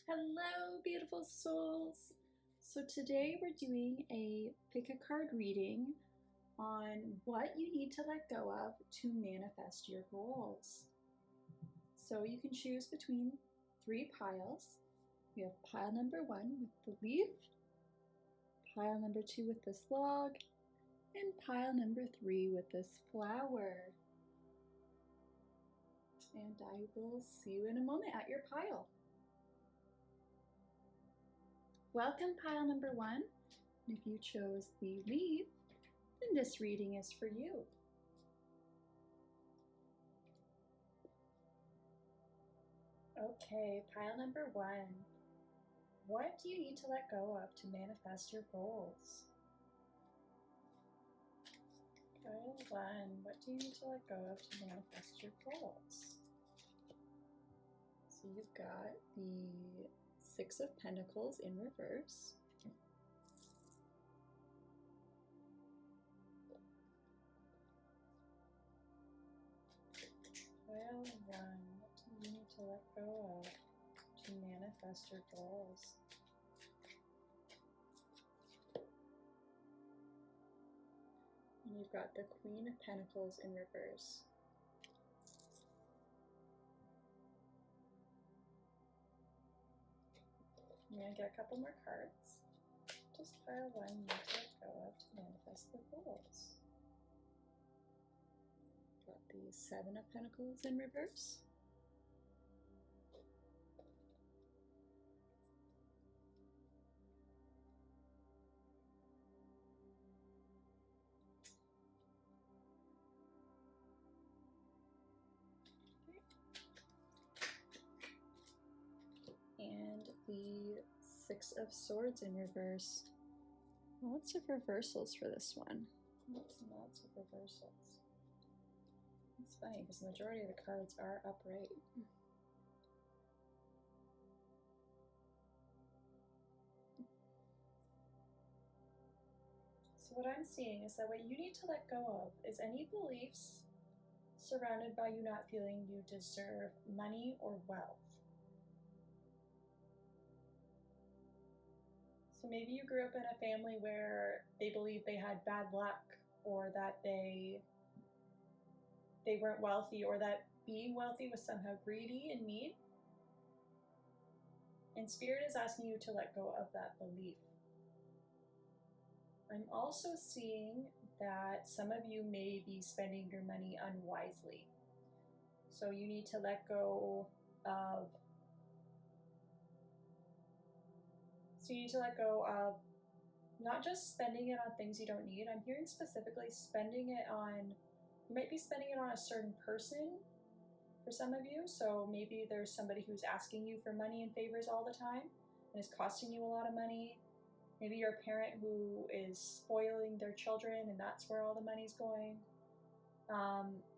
Hello, beautiful souls. So today we're doing a pick a card reading on what you need to let go of to manifest your goals. So you can choose between 3 piles. We have pile number 1 with the leaf, pile number 2 with this log, and pile number 3 with this flower. And I will see you in a moment at your pile. Welcome, pile number 1. If you chose the leaf, then this reading is for you. Okay, pile number 1. What do you need to let go of to manifest your goals? Pile 1. What do you need to let go of to manifest your goals? So you've got the 6 of Pentacles in reverse. Pile 1. What do you need to let go of to manifest your goals? And you've got the Queen of Pentacles in reverse. I'm going to get a couple more cards. Just pile 1 you need to let go of to manifest the goals. Got the 7 of Pentacles in reverse. And the 6 of Swords in reverse. Lots of reversals for this one. Lots and lots of reversals. It's funny because the majority of the cards are upright. So what I'm seeing is that what you need to let go of is any beliefs surrounded by you not feeling you deserve money or wealth. So maybe you grew up in a family where they believed they had bad luck, or that they weren't wealthy, or that being wealthy was somehow greedy and mean. And Spirit is asking you to let go of that belief. I'm also seeing that some of you may be spending your money unwisely. So you need to let go of not just spending it on things you don't need. I'm hearing specifically spending it on, you might be spending it on a certain person for some of you. So maybe there's somebody who's asking you for money and favors all the time and is costing you a lot of money. Maybe you're a parent who is spoiling their children and that's where all the money's going.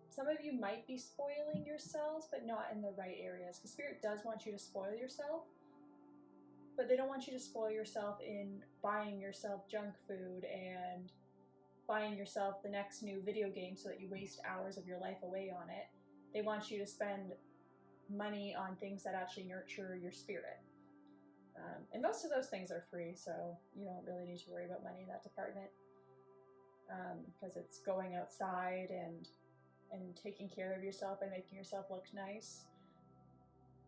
Some of you might be spoiling yourselves, but not in the right areas, because Spirit does want you to spoil yourself, but they don't want you to spoil yourself in buying yourself junk food and buying yourself the next new video game so that you waste hours of your life away on it. They want you to spend money on things that actually nurture your spirit. And most of those things are free, so you don't really need to worry about money in that department, because it's going outside and taking care of yourself and making yourself look nice,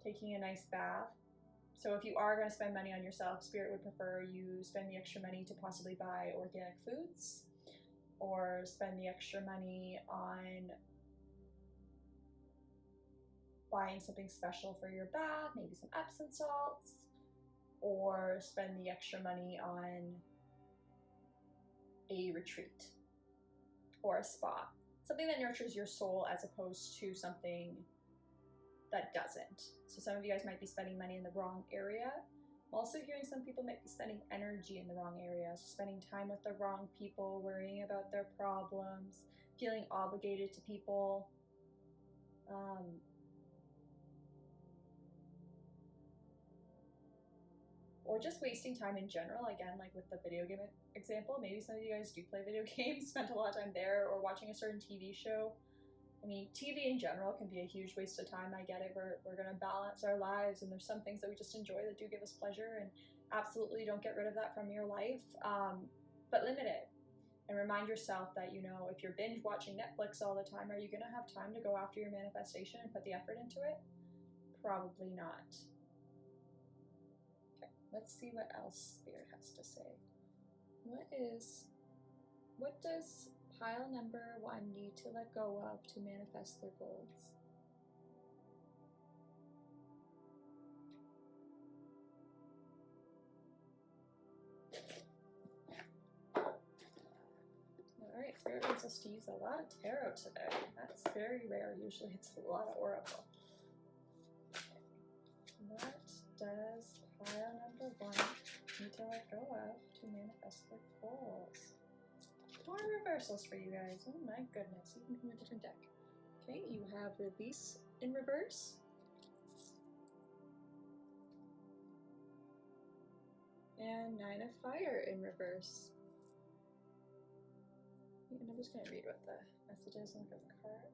taking a nice bath. So if you are going to spend money on yourself, Spirit would prefer you spend the extra money to possibly buy organic foods, or spend the extra money on buying something special for your bath, maybe some Epsom salts, or spend the extra money on a retreat or a spa. Something that nurtures your soul as opposed to something that doesn't. So some of you guys might be spending money in the wrong area. I'm also hearing some people might be spending energy in the wrong area, so spending time with the wrong people, worrying about their problems, feeling obligated to people. Or just wasting time in general, again, like with the video game example. Maybe some of you guys do play video games, spent a lot of time there, or watching a certain TV show. I mean, TV in general can be a huge waste of time. I get it. We're going to balance our lives, and there's some things that we just enjoy that do give us pleasure, and absolutely don't get rid of that from your life. But limit it and remind yourself that, you know, if you're binge watching Netflix all the time, are you going to have time to go after your manifestation and put the effort into it? Probably not. Okay, let's see what else Spirit has to say. What does pile number 1 need to let go of to manifest their goals? Alright, Spirit wants us to use a lot of tarot today. That's very rare. Usually it's a lot of oracle. Okay. What does pile number 1 need to let go of to manifest their goals? More reversals for you guys. Oh my goodness, even from a different deck. Okay, you have Release in reverse. And 9 of Fire in reverse. And I'm just going to read what the message is and look at the card.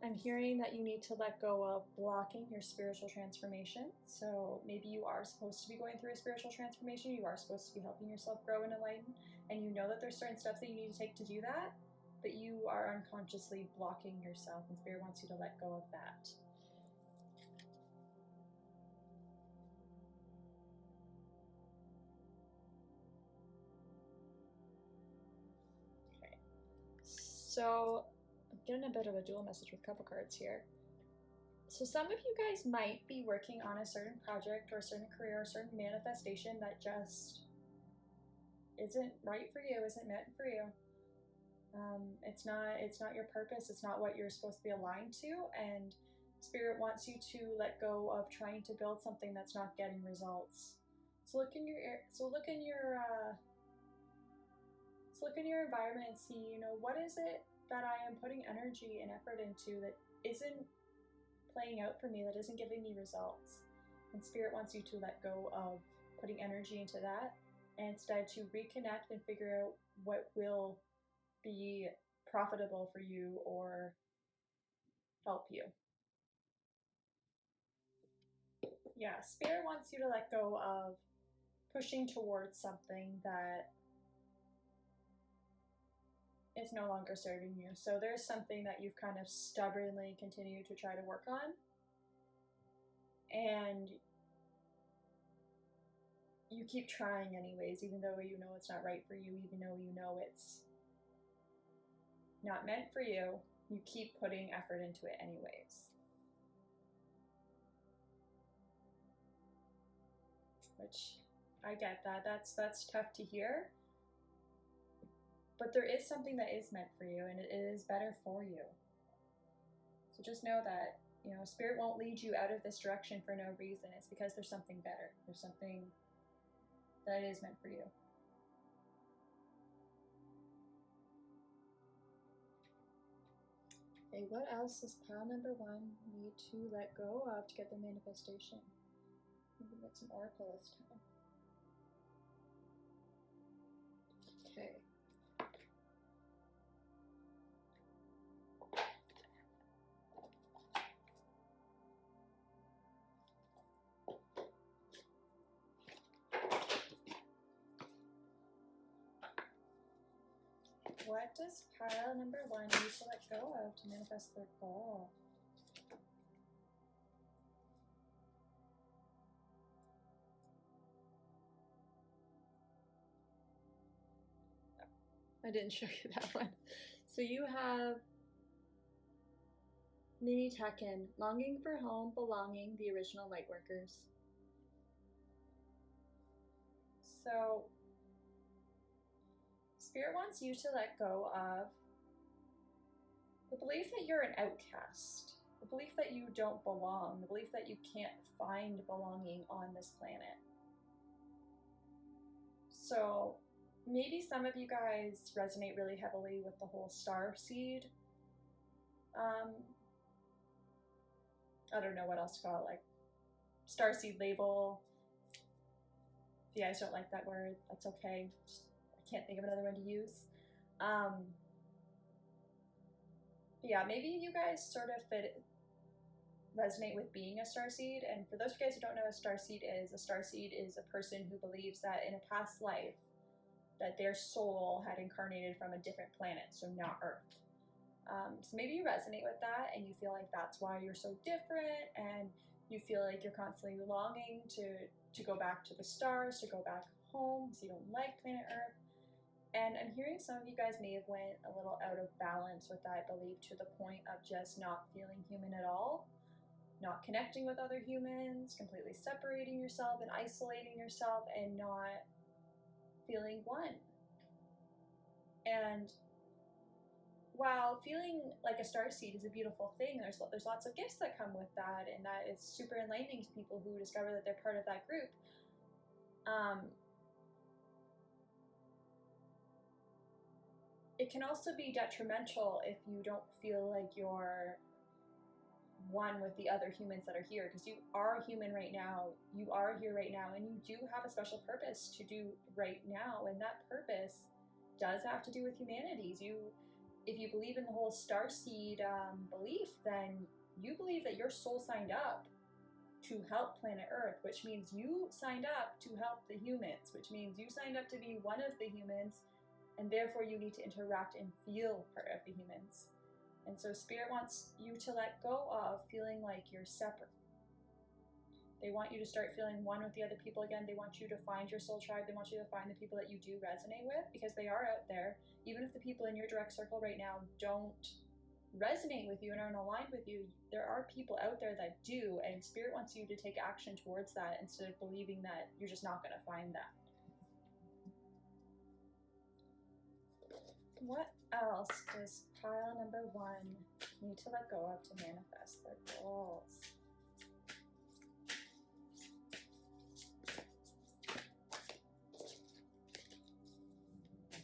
I'm hearing that you need to let go of blocking your spiritual transformation. So maybe you are supposed to be going through a spiritual transformation. You are supposed to be helping yourself grow and enlighten. And you know that there's certain steps that you need to take to do that, but you are unconsciously blocking yourself. And Spirit wants you to let go of that. Okay. So I'm getting a bit of a dual message with a couple cards here. So some of you guys might be working on a certain project or a certain career or a certain manifestation that just isn't right for you, isn't meant for you. It's not your purpose. It's not what you're supposed to be aligned to. And Spirit wants you to let go of trying to build something that's not getting results. So look in your environment and see, you know, what is it that I am putting energy and effort into that isn't playing out for me, that isn't giving me results. And Spirit wants you to let go of putting energy into that and instead to reconnect and figure out what will be profitable for you or help you. Yeah, Spirit wants you to let go of pushing towards something that is no longer serving you. So there's something that you've kind of stubbornly continued to try to work on, and you keep trying anyways, even though you know it's not right for you, even though you know it's not meant for you, you keep putting effort into it anyways. Which, I get that. That's tough to hear. But there is something that is meant for you, and it is better for you. So just know that, you know, Spirit won't lead you out of this direction for no reason. It's because there's something better. There's something that is meant for you. Okay, what else does pile number 1 need to let go of to get the manifestation? Maybe get some oracle this time. Okay. What does pile number 1 need to let go of to manifest their goal? I didn't show you that one. So you have Mini Tekken, longing for home, belonging, the original Lightworkers. So Spirit wants you to let go of the belief that you're an outcast, the belief that you don't belong, the belief that you can't find belonging on this planet. So maybe some of you guys resonate really heavily with the whole star seed. I don't know what else to call it, like starseed label. If you guys don't like that word, that's okay. I can't think of another one to use. Yeah, maybe you guys sort of resonate with being a starseed. And for those of you guys who don't know what a starseed is a person who believes that in a past life that their soul had incarnated from a different planet, so not Earth. So maybe you resonate with that and you feel like that's why you're so different, and you feel like you're constantly longing to go back to the stars, to go back home because you don't like planet Earth. And I'm hearing some of you guys may have went a little out of balance with that belief to the point of just not feeling human at all, not connecting with other humans, completely separating yourself and isolating yourself and not feeling one. And while feeling like a starseed is a beautiful thing, there's lots of gifts that come with that, and that is super enlightening to people who discover that they're part of that group. It can also be detrimental if you don't feel like you're one with the other humans that are here, because you are human right now, you are here right now, and you do have a special purpose to do right now, and that purpose does have to do with humanities. If you believe in the whole starseed belief, then you believe that your soul signed up to help planet Earth, which means you signed up to help the humans, which means you signed up to be one of the humans, and therefore you need to interact and feel part of the humans. And so Spirit wants you to let go of feeling like you're separate. They want you to start feeling one with the other people again. They want you to find your soul tribe. They want you to find the people that you do resonate with, because they are out there. Even if the people in your direct circle right now don't resonate with you and aren't aligned with you, there are people out there that do, and Spirit wants you to take action towards that instead of believing that you're just not going to find that. What else does pile number 1 need to let go of to manifest their goals?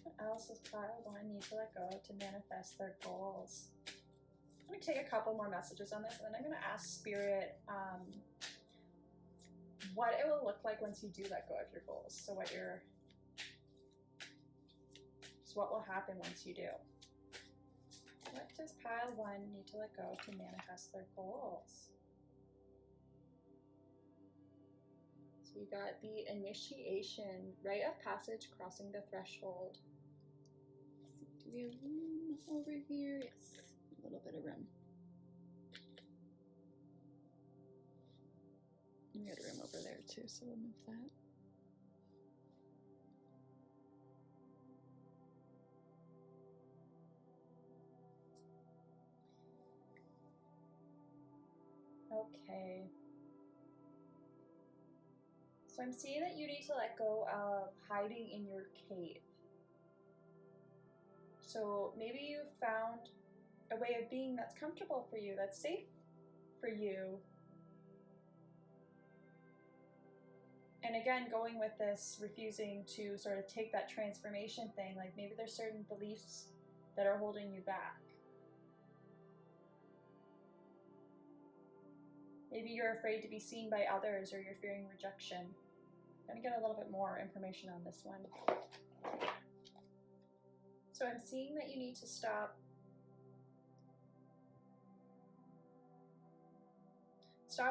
What else does pile 1 need to let go of to manifest their goals? I'm going to take a couple more messages on this, and then I'm going to ask Spirit what it will look like once you do let go of your goals. So what will happen once you do? What does pile 1 need to let go to manifest their goals? So you got the initiation, rite of passage, crossing the threshold. Let's see, do we have room over here? Yes, a little bit of room. We got room over there too, so we'll move that. Okay. So I'm seeing that you need to let go of hiding in your cave. So maybe you found a way of being that's comfortable for you, that's safe for you. And again, going with this, refusing to sort of take that transformation thing, like maybe there's certain beliefs that are holding you back. Maybe you're afraid to be seen by others, or you're fearing rejection. I'm going to get a little bit more information on this one. So I'm seeing that you need to stop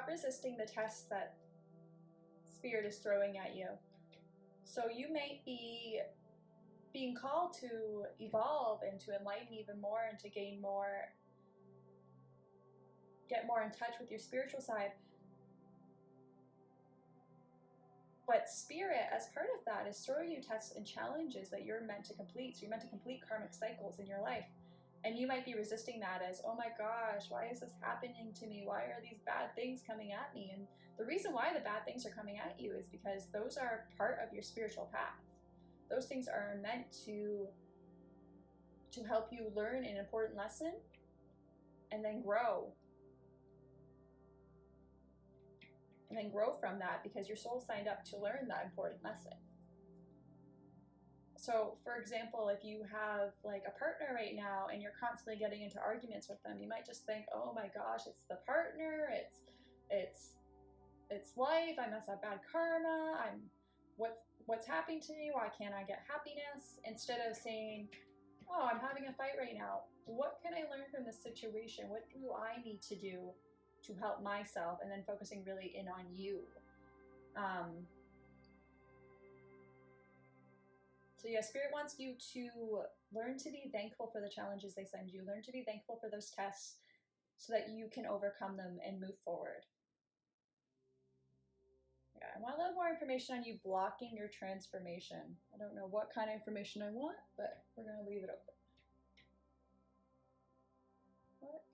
resisting the tests that Spirit is throwing at you. So you might be being called to evolve and to enlighten even more and to gain more, get more in touch with your spiritual side. But Spirit, as part of that, is throwing you tests and challenges that you're meant to complete. So you're meant to complete karmic cycles in your life. And you might be resisting that as, oh my gosh, why is this happening to me? Why are these bad things coming at me? And the reason why the bad things are coming at you is because those are part of your spiritual path. Those things are meant to help you learn an important lesson and then grow. And then grow from that, because your soul signed up to learn that important lesson. So, for example, if you have like a partner right now and you're constantly getting into arguments with them, you might just think, "Oh my gosh, it's the partner. It's life. I must have bad karma. What's happening to me? Why can't I get happiness?" Instead of saying, "Oh, I'm having a fight right now. What can I learn from this situation? What do I need to do to help myself?" And then focusing really in on you. So yeah, Spirit wants you to learn to be thankful for the challenges they send you. Learn to be thankful for those tests so that you can overcome them and move forward. Yeah, I want a little more information on you blocking your transformation. I don't know what kind of information I want, but we're going to leave it open. What?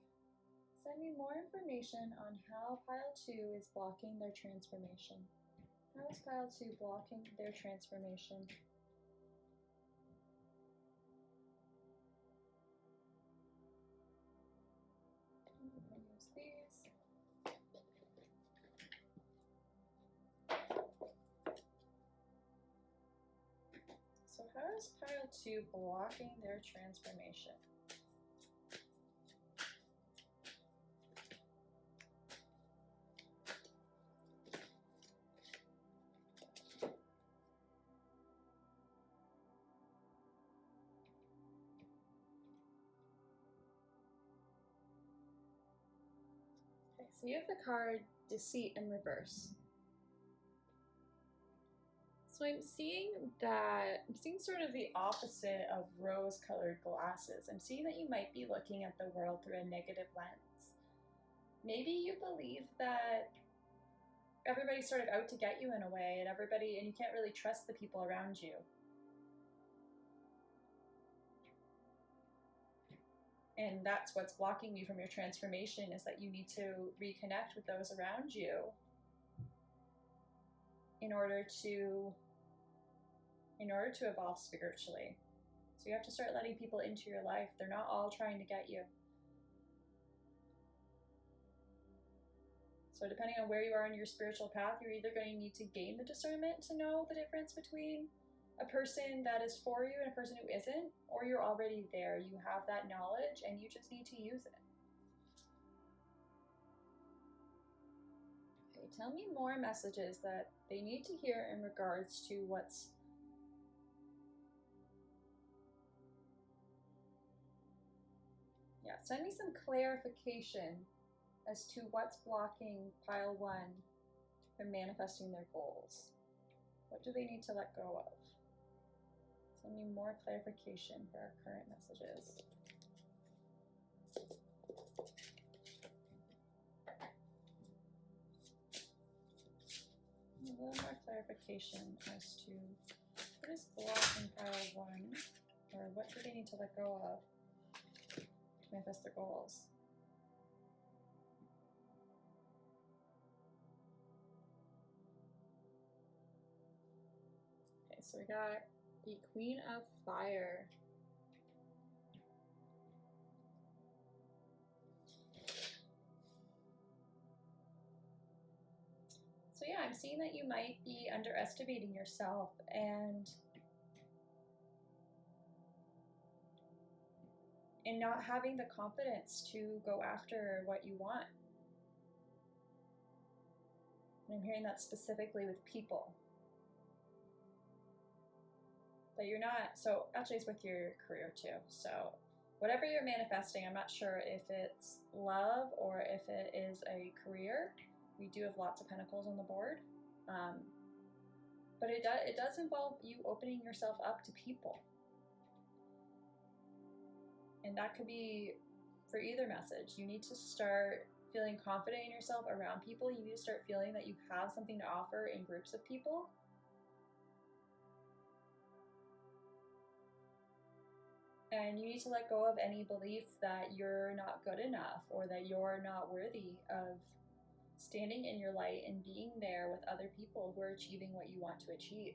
Send me more information on how Pile 2 is blocking their transformation. How is Pile 2 blocking their transformation? Use these. So how is Pile 2 blocking their transformation? Okay, so you have the card Deceit in reverse. So I'm seeing sort of the opposite of rose-colored glasses. I'm seeing that you might be looking at the world through a negative lens. Maybe you believe that everybody's sort of out to get you in a way, and you can't really trust the people around you. And that's what's blocking you from your transformation, is that you need to reconnect with those around you in order to evolve spiritually. So you have to start letting people into your life. They're not all trying to get you. So depending on where you are in your spiritual path, you're either going to need to gain the discernment to know the difference between a person that is for you and a person who isn't, or you're already there. You have that knowledge and you just need to use it. Okay, tell me more messages that they need to hear in regards to what's send me some clarification as to what's blocking Pile 1 from manifesting their goals. What do they need to let go of? Send me more clarification for our current messages. A little more clarification as to what is blocking Pile 1, or what do they need to let go of to manifest their goals. Okay, so we got the Queen of Fire. So yeah, I'm seeing that you might be underestimating yourself and not having the confidence to go after what you want. And I'm hearing that specifically with people. That you're not, so actually it's with your career too. So whatever you're manifesting, I'm not sure if it's love or if it is a career. We do have lots of pentacles on the board. But it does involve you opening yourself up to people. And that could be for either message. You need to start feeling confident in yourself around people. You need to start feeling that you have something to offer in groups of people. And you need to let go of any belief that you're not good enough or that you're not worthy of standing in your light and being there with other people who are achieving what you want to achieve.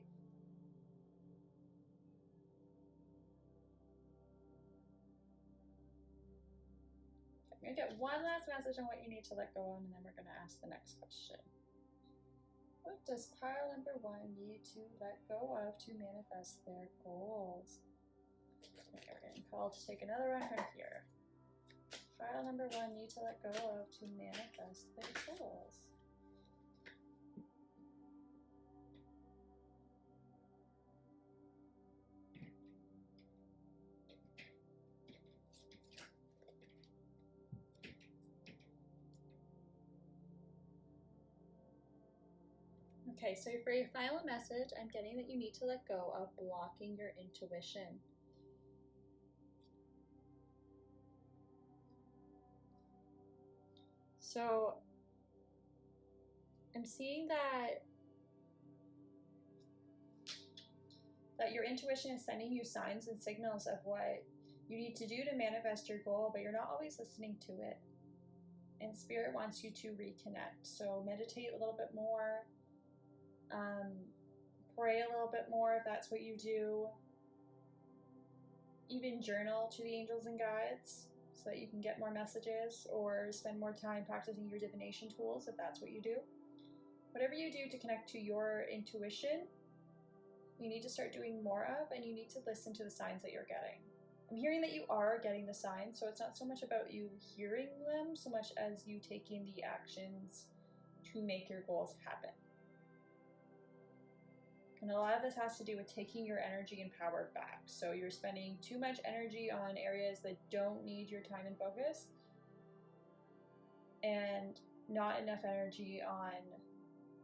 I'm going to get one last message on what you need to let go of, and then we're going to ask the next question. What does pile number 1 need to let go of to manifest their goals? Okay, we're getting called to take another one from here. Pile number 1 need to let go of to manifest their goals. Okay, so for your final message, I'm getting that you need to let go of blocking your intuition. So I'm seeing that your intuition is sending you signs and signals of what you need to do to manifest your goal, but you're not always listening to it. And Spirit wants you to reconnect. So meditate a little bit more, pray a little bit more if that's what you do. Even journal to the angels and guides so that you can get more messages, or spend more time practicing your divination tools if that's what you do. Whatever you do to connect to your intuition, you need to start doing more of, and you need to listen to the signs that you're getting. I'm hearing that you are getting the signs, so it's not so much about you hearing them so much as you taking the actions to make your goals happen. And a lot of this has to do with taking your energy and power back. So you're spending too much energy on areas that don't need your time and focus, and not enough energy on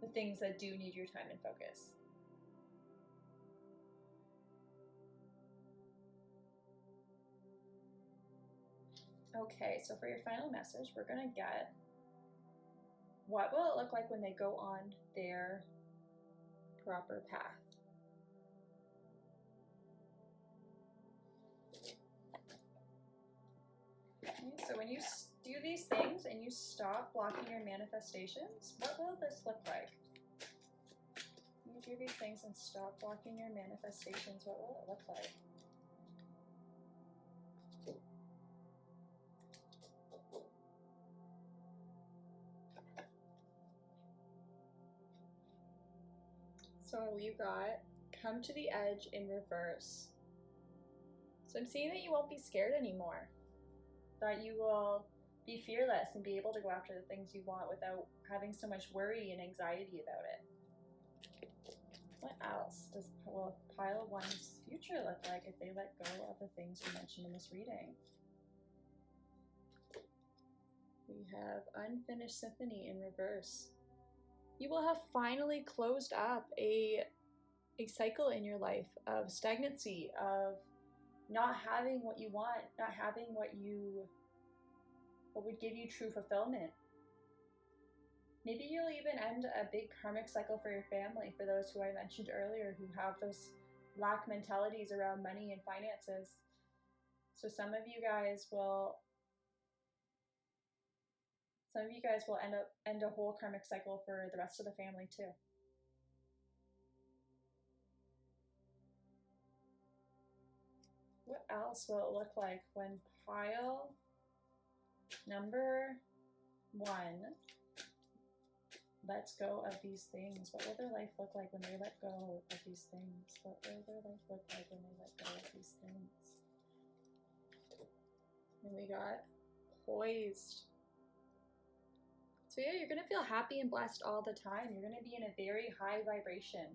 the things that do need your time and focus. Okay, so for your final message, we're going to get, what will it look like when they go on their proper path? Okay, so when you do these things and you stop blocking your manifestations, what will this look like? When you do these things and stop blocking your manifestations, what will it look like? So you got come to the edge in reverse. So I'm seeing that you won't be scared anymore. That you will be fearless and be able to go after the things you want without having so much worry and anxiety about it. What else will pile 1's future look like if they let go of the things we mentioned in this reading? We have Unfinished Symphony in reverse. You will have finally closed up a cycle in your life of stagnancy, of not having what you want, not having what would give you true fulfillment. Maybe you'll even end a big karmic cycle for your family, for those who I mentioned earlier who have those lack mentalities around money and finances. So some of you guys will end a whole karmic cycle for the rest of the family too. What else will it look like when pile number 1 lets go of these things? What will their life look like when they let go of these things? What will their life look like when they let go of these things? And we got poised. So yeah, you're going to feel happy and blessed all the time. You're going to be in a very high vibration.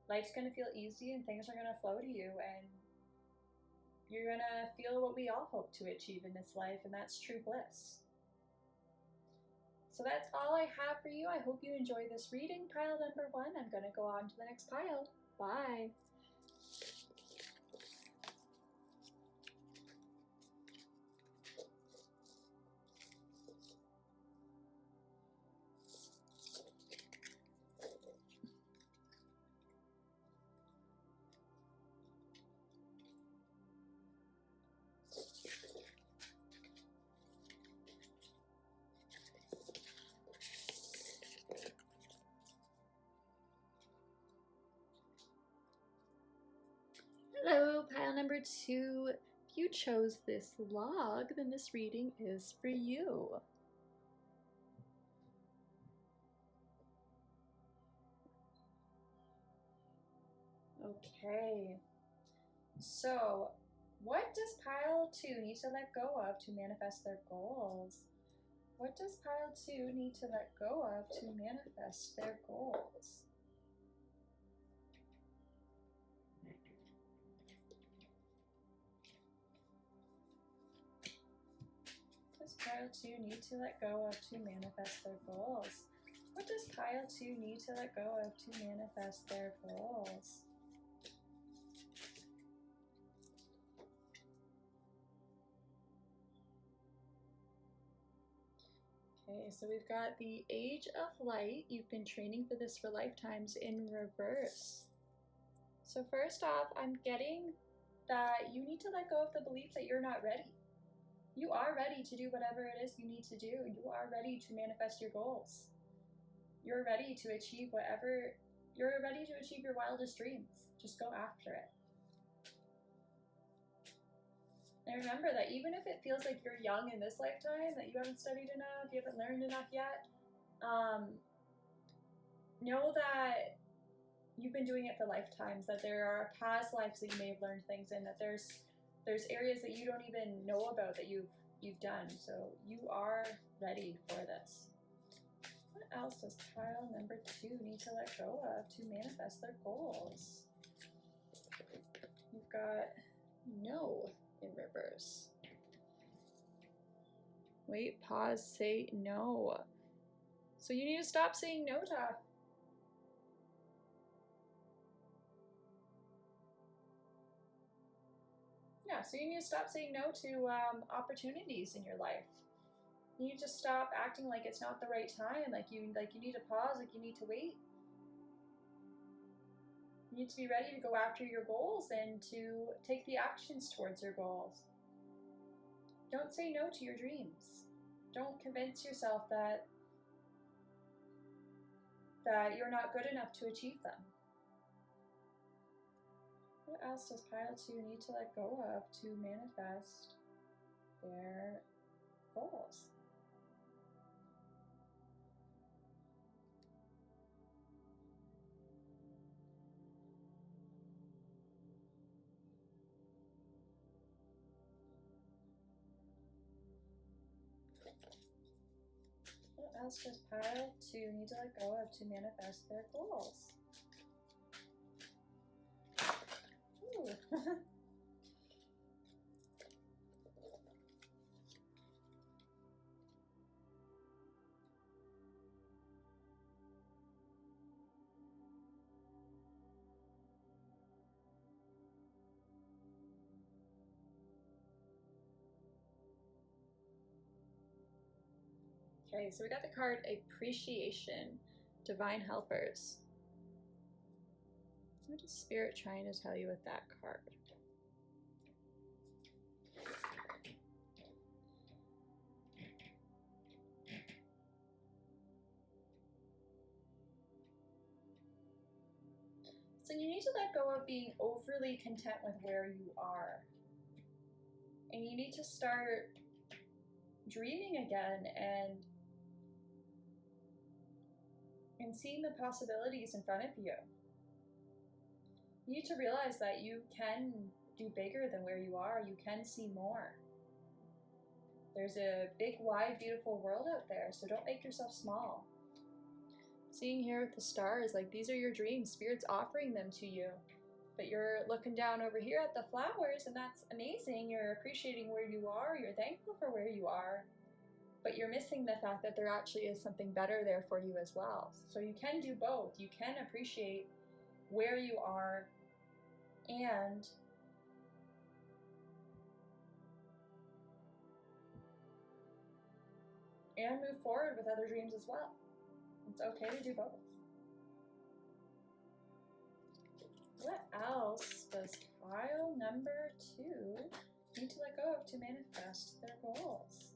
Life's going to feel easy and things are going to flow to you, and you're going to feel what we all hope to achieve in this life, and that's true bliss. So that's all I have for you. I hope you enjoyed this reading, pile number 1. I'm going to go on to the next pile. Bye. Hello, pile number 2. If you chose this log, then this reading is for you. Okay. So, what does pile 2 need to let go of to manifest their goals? What does pile 2 need to let go of to manifest their goals? What does pile 2 need to let go of to manifest their goals? What does pile 2 need to let go of to manifest their goals? Okay, so we've got the Age of Light. You've been training for this for lifetimes in reverse. So first off, I'm getting that you need to let go of the belief that you're not ready. You are ready to do whatever it is you need to do. You are ready to manifest your goals. You're ready to achieve you're ready to achieve your wildest dreams. Just go after it. And remember that even if it feels like you're young in this lifetime, that you haven't studied enough, you haven't learned enough yet, know that you've been doing it for lifetimes, that there are past lives that you may have learned things in, that there's areas that you don't even know about that you've done. So you are ready for this. What else does pile number 2 need to let go of to manifest their goals? You've got no in reverse. Wait, pause, say no. So you need to stop saying no to. Yeah, so you need to stop saying no to opportunities in your life. You need to stop acting like it's not the right time, like you need to pause, like you need to wait. You need to be ready to go after your goals and to take the actions towards your goals. Don't say no to your dreams. Don't convince yourself that you're not good enough to achieve them. What else does pile 2 need to let go of to manifest their goals? What else does pile 2 need to let go of to manifest their goals? Ooh. Okay, so we got the card Appreciation, Divine Helpers. What is Spirit trying to tell you with that card? So you need to let go of being overly content with where you are. And you need to start dreaming again and seeing the possibilities in front of you. You need to realize that you can do bigger than where you are. You can see more. There's a big, wide, beautiful world out there, so don't make yourself small. Seeing here with the stars, like these are your dreams. Spirit's offering them to you. But you're looking down over here at the flowers, and that's amazing. You're appreciating where you are. You're thankful for where you are. But you're missing the fact that there actually is something better there for you as well. So you can do both. You can appreciate where you are and move forward with other dreams as well. It's okay to do both. What else does pile number 2 need to let go of to manifest their goals?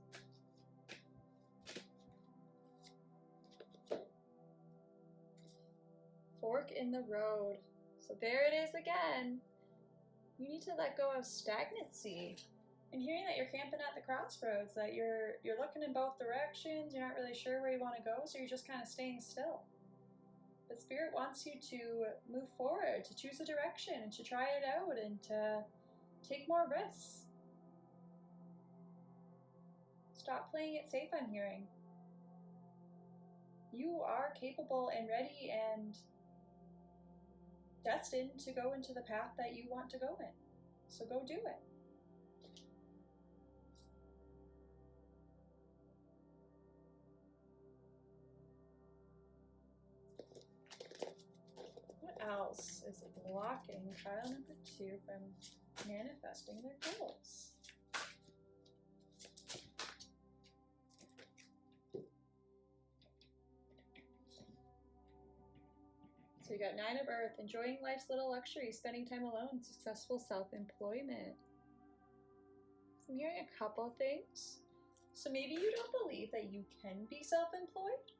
Fork in the road. So there it is again. You need to let go of stagnancy. And hearing that you're camping at the crossroads, that you're looking in both directions, you're not really sure where you want to go, so you're just kind of staying still. But Spirit wants you to move forward, to choose a direction, and to try it out, and to take more risks. Stop playing it safe, I'm hearing. You are capable and ready and destined to go into the path that you want to go in. So go do it. What else is blocking pile number 2 from manifesting their goals? So you got 9 of Earth, enjoying life's little luxuries, spending time alone, successful self-employment. So I'm hearing a couple of things. So maybe you don't believe that you can be self-employed,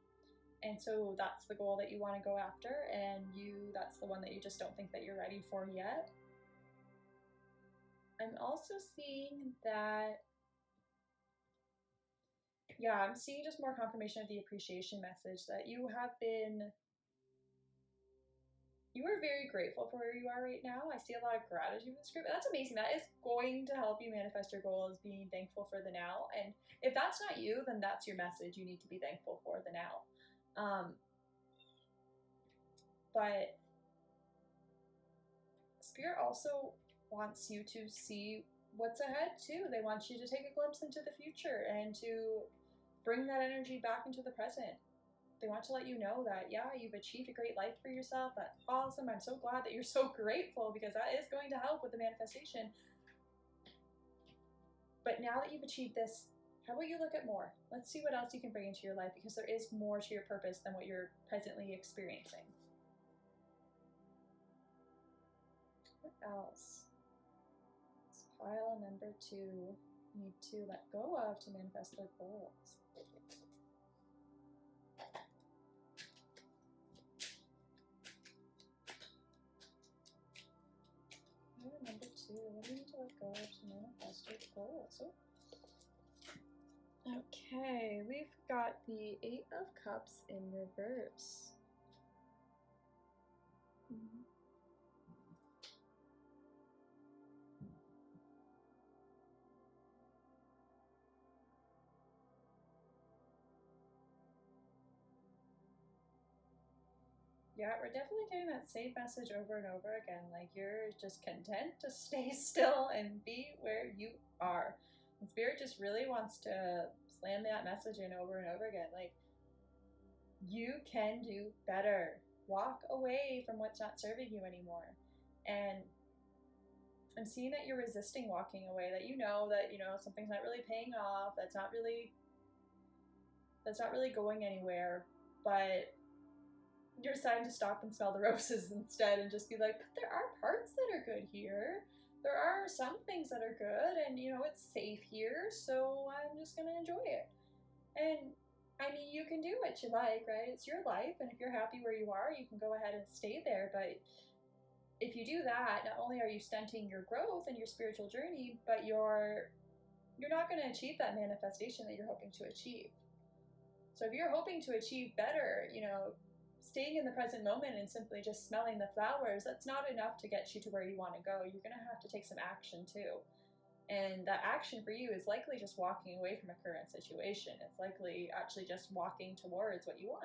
and so that's the goal that you want to go after, and that's the one that you just don't think that you're ready for yet. I'm also seeing that, I'm seeing just more confirmation of the appreciation message, that you are very grateful for where you are right now. I see a lot of gratitude in this group. That's amazing. That is going to help you manifest your goals, being thankful for the now. And if that's not you, then that's your message. You need to be thankful for the now. But Spirit also wants you to see what's ahead too. They want you to take a glimpse into the future and to bring that energy back into the present. They want to let you know that, you've achieved a great life for yourself. That's awesome. I'm so glad that you're so grateful, because that is going to help with the manifestation. But now that you've achieved this, how about you look at more? Let's see what else you can bring into your life, because there is more to your purpose than what you're presently experiencing. What else? This pile number 2 need to let go of to manifest their goals. Number 2, what do you need to let go of to manifest your goals? Okay, we've got the 8 of Cups in reverse. Yeah, we're definitely getting that same message over and over again. Like, you're just content to stay still and be where you are. And Spirit just really wants to slam that message in over and over again. Like, you can do better. Walk away from what's not serving you anymore. And I'm seeing that you're resisting walking away, that something's not really paying off, that's not really going anywhere, but you're deciding to stop and smell the roses instead and just be like, but there are parts that are good here. There are some things that are good, and it's safe here, so I'm just gonna enjoy it. And I mean, you can do what you like, right? It's your life, and if you're happy where you are, you can go ahead and stay there. But if you do that, not only are you stunting your growth and your spiritual journey, but you're not going to achieve that manifestation that you're hoping to achieve. So if you're hoping to achieve better, staying in the present moment and simply just smelling the flowers, that's not enough to get you to where you want to go. You're going to have to take some action too. And that action for you is likely just walking away from a current situation. It's likely actually just walking towards what you want.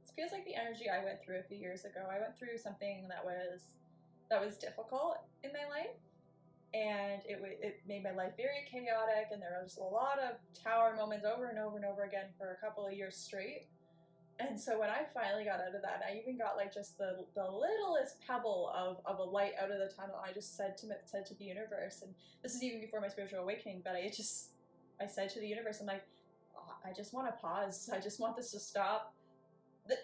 It feels like the energy I went through a few years ago. I went through something that was difficult in my life, and it made my life very chaotic, and there was a lot of tower moments over and over and over again for a couple of years straight. And so when I finally got out of that, I even got like just the littlest pebble of a light out of the tunnel. I just said to the universe, and this is even before my spiritual awakening, but I said to the universe, I'm like, oh, I just want to pause. I just want this to stop.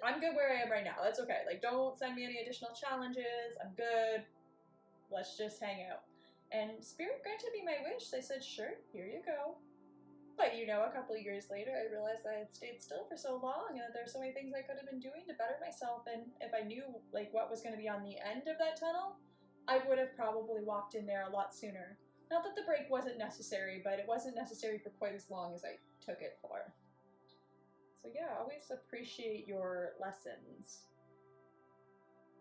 I'm good where I am right now. That's okay. Like, don't send me any additional challenges. I'm good. Let's just hang out. And Spirit granted me my wish. They said, sure, here you go. But a couple of years later, I realized I had stayed still for so long, and that there's so many things I could have been doing to better myself. And if I knew like what was going to be on the end of that tunnel, I would have probably walked in there a lot sooner. Not that the break wasn't necessary, but it wasn't necessary for quite as long as I took it for. So yeah, always appreciate your lessons,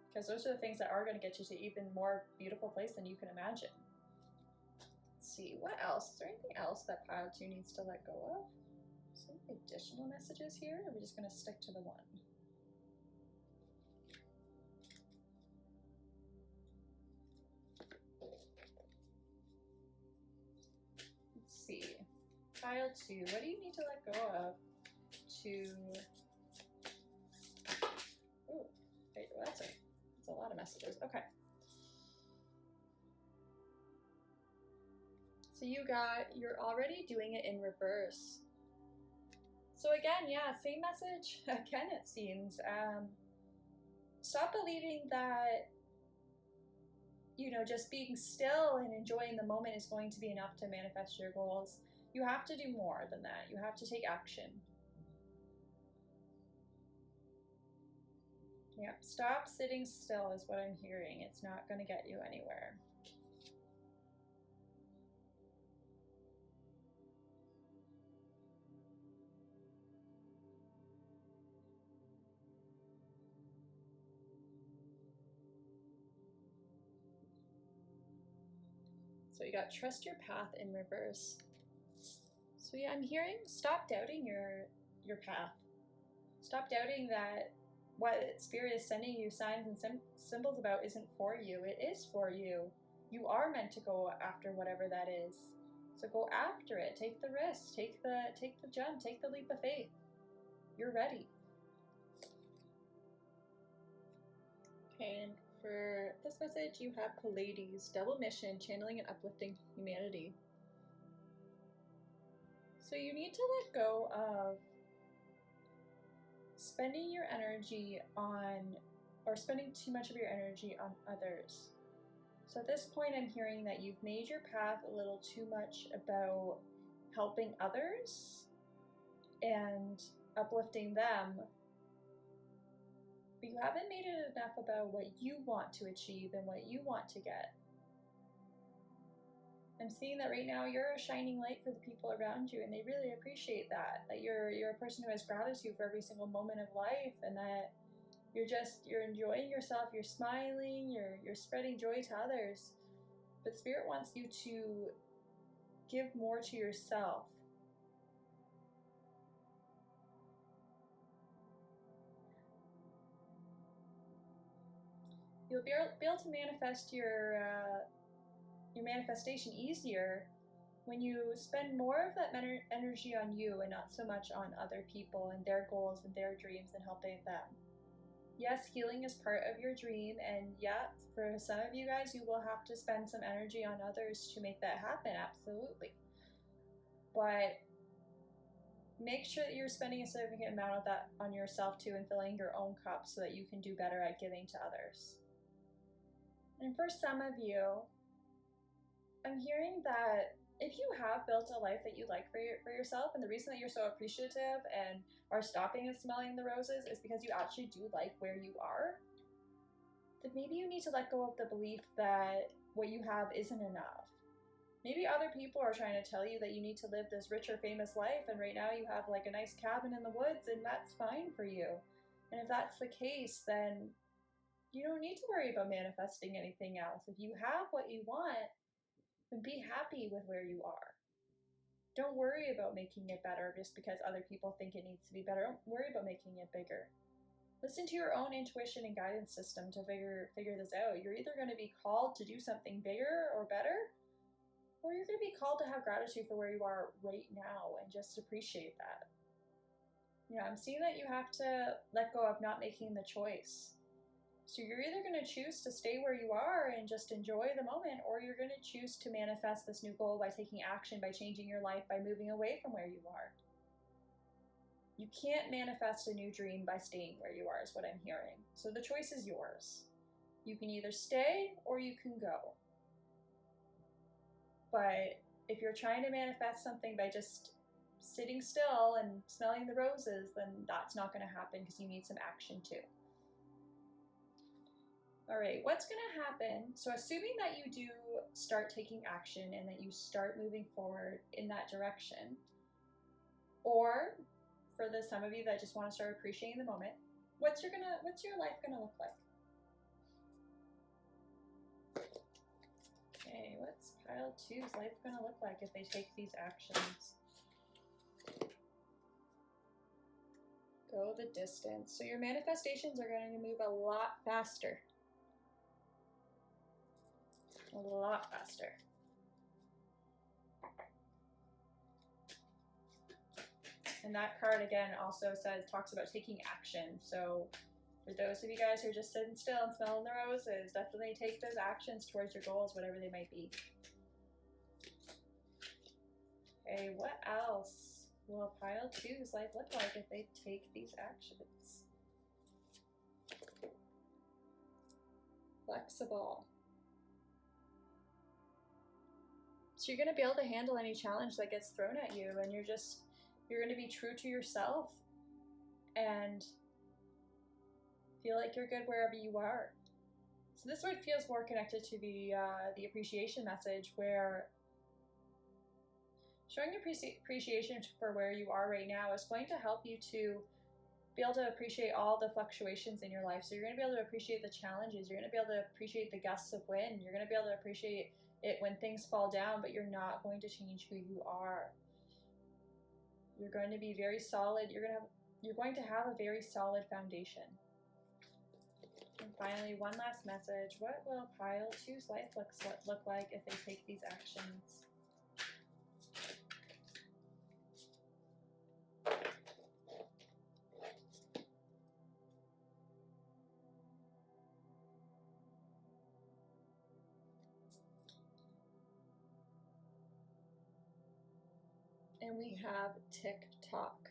because those are the things that are going to get you to an even more beautiful place than you can imagine. Let's see, what else? Is there anything else that pile 2 needs to let go of? Some additional messages here, or are we just going to stick to the one? Let's see. Pile 2, what do you need to let go of to... Oh, that's a lot of messages. Okay. So you're already doing it in reverse. So again, yeah, same message again, it seems. Stop believing that, just being still and enjoying the moment is going to be enough to manifest your goals. You have to do more than that. You have to take action. Yeah, stop sitting still is what I'm hearing. It's not going to get you anywhere. So you got trust your path in reverse. So yeah, I'm hearing stop doubting your path. Stop doubting that what Spirit is sending you signs and symbols about isn't for you. It is for you. You are meant to go after whatever that is. So go after it. Take the risk. Take the jump. Take the leap of faith. You're ready. Okay, and for this message, you have Pleiades, double mission, channeling and uplifting humanity. So you need to let go of spending your energy on, or spending too much of your energy on others. So at this point, I'm hearing that you've made your path a little too much about helping others and uplifting them, but you haven't made it enough about what you want to achieve and what you want to get. I'm seeing that right now you're a shining light for the people around you, and they really appreciate that you're a person who has gratitude for every single moment of life, and that you're enjoying yourself, you're smiling, you're spreading joy to others. But Spirit wants you to give more to yourself. You'll be able to manifest your manifestation easier when you spend more of that energy on you and not so much on other people and their goals and their dreams and helping them. Yes, healing is part of your dream, and yeah, for some of you guys, you will have to spend some energy on others to make that happen, absolutely. But make sure that you're spending a significant amount of that on yourself too, and filling your own cup so that you can do better at giving to others. And for some of you, I'm hearing that if you have built a life that you like for yourself, and the reason that you're so appreciative and are stopping and smelling the roses is because you actually do like where you are, then maybe you need to let go of the belief that what you have isn't enough. Maybe other people are trying to tell you that you need to live this rich or famous life, and right now you have like a nice cabin in the woods, and that's fine for you. And if that's the case, then you don't need to worry about manifesting anything else. If you have what you want, then be happy with where you are. Don't worry about making it better just because other people think it needs to be better. Don't worry about making it bigger. Listen to your own intuition and guidance system to figure this out. You're either going to be called to do something bigger or better, or you're going to be called to have gratitude for where you are right now and just appreciate that. I'm seeing that you have to let go of not making the choice. So you're either going to choose to stay where you are and just enjoy the moment, or you're going to choose to manifest this new goal by taking action, by changing your life, by moving away from where you are. You can't manifest a new dream by staying where you are, is what I'm hearing. So the choice is yours. You can either stay or you can go. But if you're trying to manifest something by just sitting still and smelling the roses, then that's not going to happen, because you need some action too. All right, what's going to happen? So assuming that you do start taking action and that you start moving forward in that direction, or for the some of you that just want to start appreciating the moment, what's your life gonna look like? Okay, what's pile 2's life gonna look like if they take these actions? Go the distance. So your manifestations are going to move a lot faster. A lot faster. And that card again also talks about taking action. So for those of you guys who are just sitting still and smelling the roses, definitely take those actions towards your goals, whatever they might be. Okay, what else will pile 2's life look like if they take these actions? Flexible. So you're going to be able to handle any challenge that gets thrown at you, and you're going to be true to yourself and feel like you're good wherever you are. So this one feels more connected to the appreciation message, where showing appreciation for where you are right now is going to help you to be able to appreciate all the fluctuations in your life. So you're going to be able to appreciate the challenges. You're going to be able to appreciate the gusts of wind. You're going to be able to appreciate it when things fall down, but you're not going to change who you are. You're going to be very solid. You're going to have a very solid foundation. And finally, one last message. What will pile 2's life look like if they take these actions? And we have tick-tock.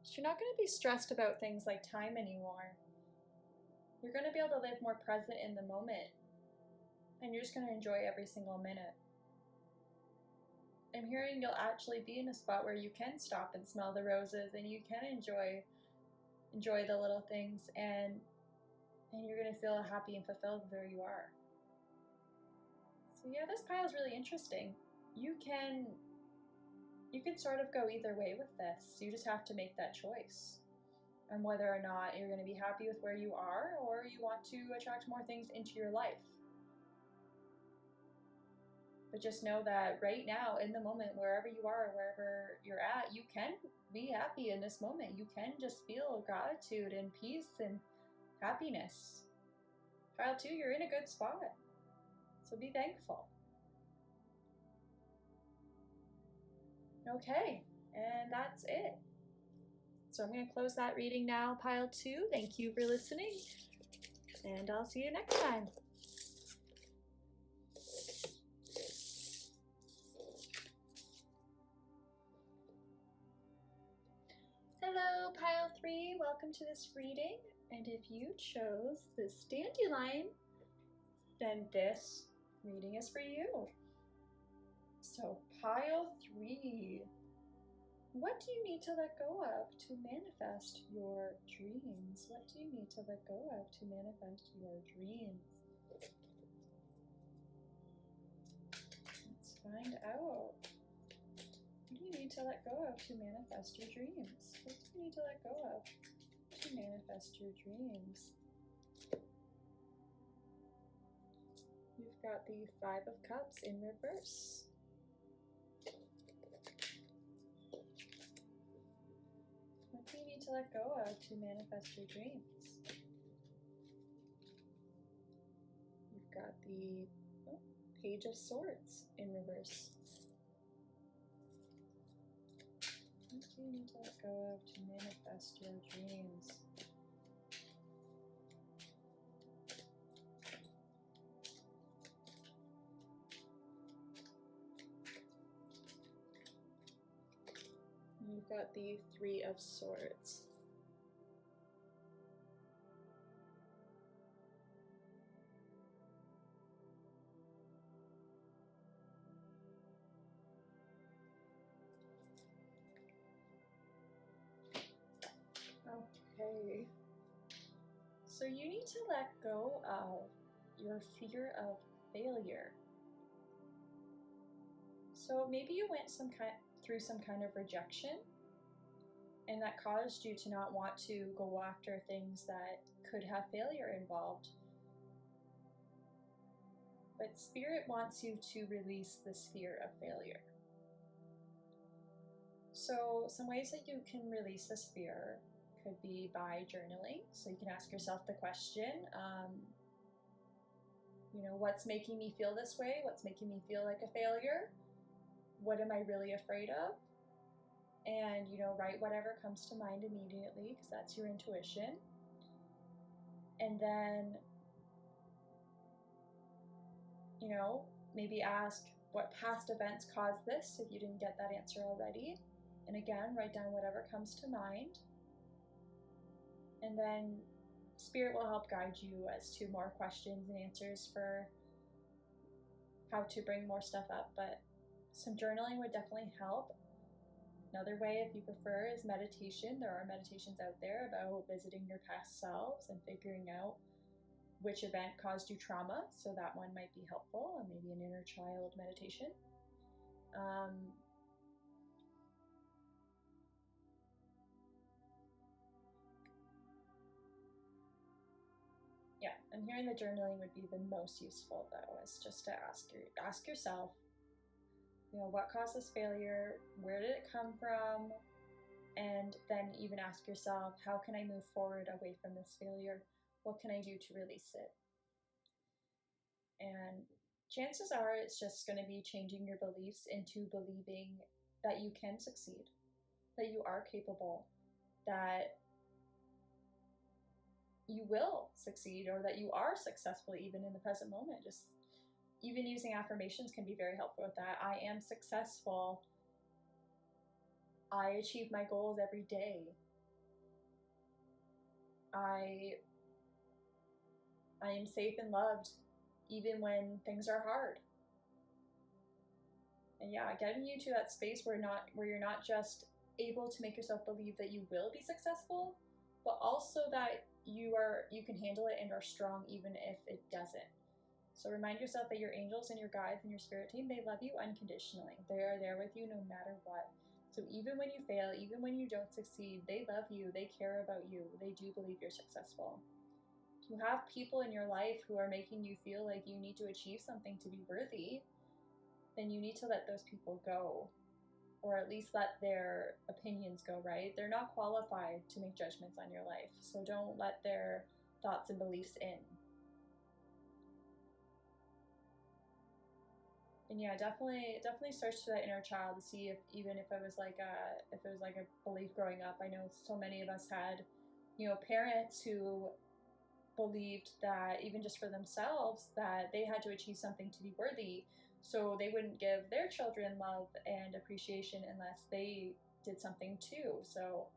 So you're not going to be stressed about things like time anymore. You're going to be able to live more present in the moment. And you're just going to enjoy every single minute. I'm hearing you'll actually be in a spot where you can stop and smell the roses, and you can enjoy the little things, and you're going to feel happy and fulfilled where you are. So yeah, this pile is really interesting. You can sort of go either way with this. You just have to make that choice on whether or not you're going to be happy with where you are, or you want to attract more things into your life. But just know that right now, in the moment, wherever you are, wherever you're at, you can be happy in this moment. You can just feel gratitude and peace and happiness. Pile 2, you're in a good spot. So be thankful. Okay, and that's it. So I'm going to close that reading now, pile 2. Thank you for listening, and I'll see you next time. Hello, pile 3. Welcome to this reading. And if you chose this dandelion, then this reading is for you. So pile 3. What do you need to let go of to manifest your dreams? What do you need to let go of to manifest your dreams? Let's find out. What do you need to let go of to manifest your dreams? What do you need to let go of to manifest your dreams? You've got the 5 of Cups in reverse. What do you need to let go of to manifest your dreams? You've got the Page of Swords in reverse. What do you need to let go of to manifest your dreams? You've got the 3 of Swords. Okay. So So you need to let go of your fear of failure. So maybe you went through some kind of rejection, and that caused you to not want to go after things that could have failure involved. But Spirit wants you to release this fear of failure. So some ways that you can release this fear could be by journaling. So you can ask yourself the question, what's making me feel this way? What's making me feel like a failure? What am I really afraid of? And, write whatever comes to mind immediately, because that's your intuition. And then, maybe ask what past events caused this if you didn't get that answer already. And again, write down whatever comes to mind. And then Spirit will help guide you as to more questions and answers for how to bring more stuff up. But some journaling would definitely help. Another way, if you prefer, is meditation. There are meditations out there about visiting your past selves and figuring out which event caused you trauma. So that one might be helpful, and maybe an inner child meditation. Yeah, I'm hearing the journaling would be the most useful, though, is just to ask yourself, what caused this failure? Where did it come from? And then even ask yourself, how can I move forward away from this failure? What can I do to release it? And chances are it's just going to be changing your beliefs into believing that you can succeed, that you are capable, that you will succeed, or that you are successful even in the present moment. Just even using affirmations can be very helpful with that. I am successful. I achieve my goals every day. I am safe and loved even when things are hard. And yeah, getting you to that space where you're not just able to make yourself believe that you will be successful, but also that you can handle it and are strong even if it doesn't. So remind yourself that your angels and your guides and your spirit team, they love you unconditionally. They are there with you no matter what. So even when you fail, even when you don't succeed, they love you, they care about you, they do believe you're successful. If you have people in your life who are making you feel like you need to achieve something to be worthy, then you need to let those people go, or at least let their opinions go, right? They're not qualified to make judgments on your life, so don't let their thoughts and beliefs in. And yeah, definitely search for that inner child to see if it was like a belief growing up. I know so many of us had, parents who believed that even just for themselves that they had to achieve something to be worthy, so they wouldn't give their children love and appreciation unless they did something too. So,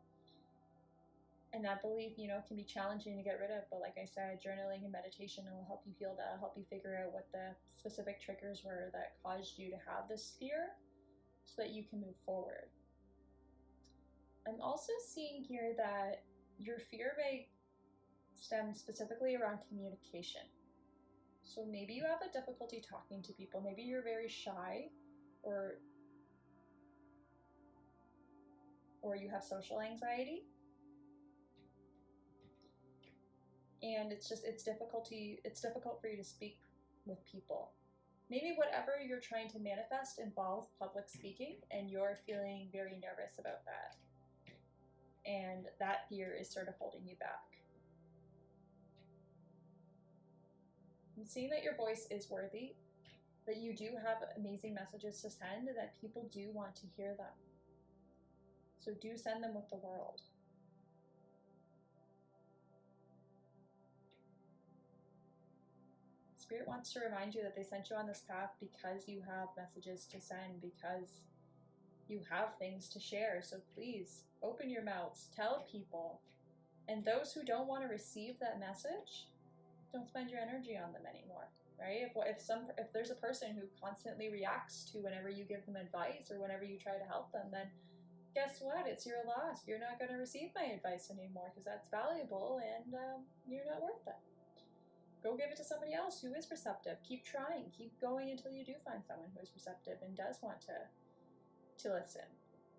and that belief, can be challenging to get rid of, but like I said, journaling and meditation will help you heal that, help you figure out what the specific triggers were that caused you to have this fear so that you can move forward. I'm also seeing here that your fear may stem specifically around communication. So maybe you have a difficulty talking to people. Maybe you're very shy, or you have social anxiety. And it's difficult for you to speak with people. Maybe whatever you're trying to manifest involves public speaking, and you're feeling very nervous about that. And that fear is sort of holding you back. I'm seeing that your voice is worthy, that you do have amazing messages to send, and that people do want to hear them. So do send them with the world. Spirit wants to remind you that they sent you on this path because you have messages to send, because you have things to share. So please open your mouths, tell people. And those who don't want to receive that message, don't spend your energy on them anymore, right? If there's a person who constantly reacts to whenever you give them advice or whenever you try to help them, then guess what? It's your loss. You're not going to receive my advice anymore because that's valuable and you're not worth it. Go give it to somebody else who is receptive. Keep trying. Keep going until you do find someone who is receptive and does want to listen.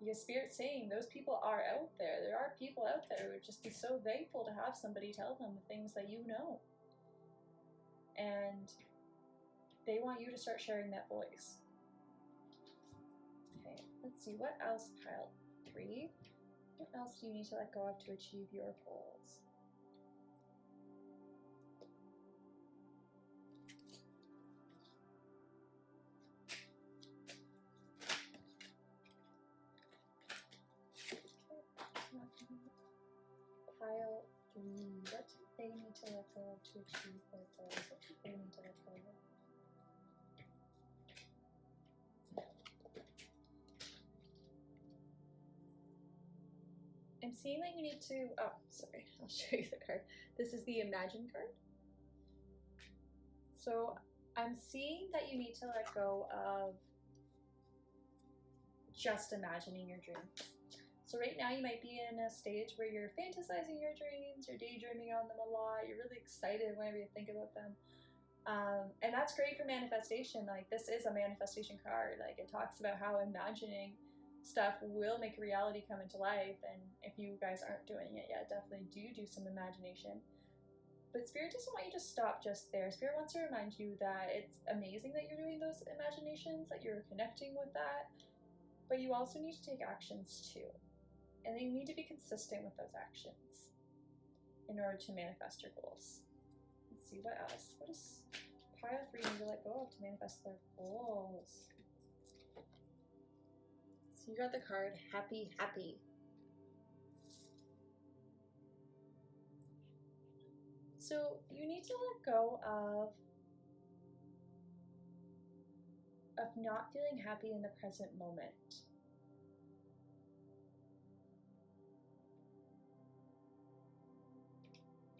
Because Spirit's saying those people are out there. There are people out there who would just be so thankful to have somebody tell them the things that you know. And they want you to start sharing that voice. Okay, let's see. What else, pile 3? What else do you need to let go of to achieve your goals? Pile 3. What do they need to let go of to achieve their goals? What do they need to let go of? I'm seeing that you need to, oh, sorry, I'll show you the card. This is the Imagine card. So I'm seeing that you need to let go of just imagining your dreams. So right now you might be in a stage where you're fantasizing your dreams, you're daydreaming on them a lot, you're really excited whenever you think about them. And that's great for manifestation. Like, this is a manifestation card. Like, it talks about how imagining stuff will make reality come into life. And if you guys aren't doing it yet, definitely do some imagination. But Spirit doesn't want you to stop just there. Spirit wants to remind you that it's amazing that you're doing those imaginations, that you're connecting with that, but you also need to take actions too. And then you need to be consistent with those actions in order to manifest your goals. Let's see, what else? What does pile 3 need to let go of to manifest their goals? So you got the card Happy, Happy. So you need to let go of not feeling happy in the present moment.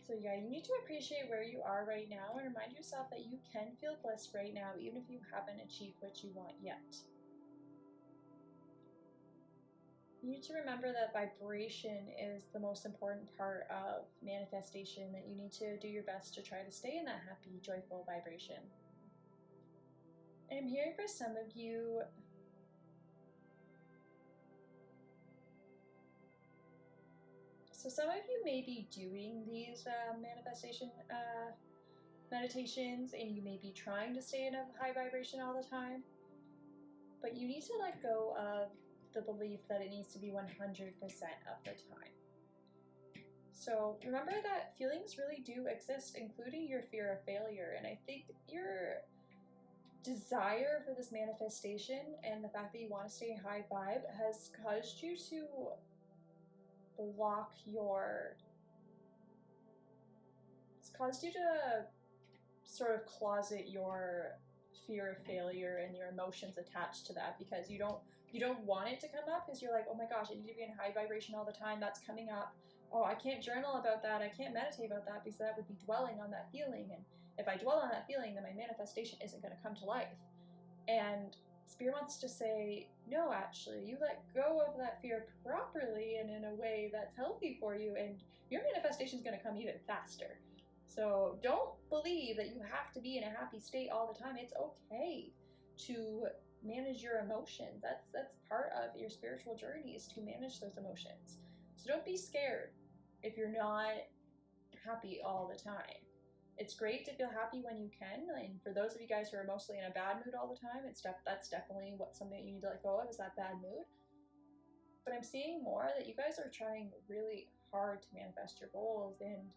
So yeah, you need to appreciate where you are right now and remind yourself that you can feel bliss right now, even if you haven't achieved what you want yet. You need to remember that vibration is the most important part of manifestation, that you need to do your best to try to stay in that happy, joyful vibration. And I'm hearing for some of you, so some of you may be doing these manifestation meditations, and you may be trying to stay in a high vibration all the time, but you need to let go of the belief that it needs to be 100% of the time. So remember that feelings really do exist, including your fear of failure. And I think your desire for this manifestation and the fact that you want to stay in high vibe has caused you to block it's caused you to sort of closet your fear of failure and your emotions attached to that, because you don't want it to come up, because you're like, oh my gosh, I need to be in high vibration all the time, that's coming up. Oh, I can't journal about that, I can't meditate about that, because that would be dwelling on that feeling, and if I dwell on that feeling, then my manifestation isn't going to come to life. And Spirit wants to say, no, actually, you let go of that fear properly and in a way that's healthy for you, and your manifestation is going to come even faster. So don't believe that you have to be in a happy state all the time. It's okay to manage your emotions. That's part of your spiritual journey, is to manage those emotions. So don't be scared if you're not happy all the time. It's great to feel happy when you can, and for those of you guys who are mostly in a bad mood all the time, that's definitely something that you need to let go of, is that bad mood. But I'm seeing more that you guys are trying really hard to manifest your goals, and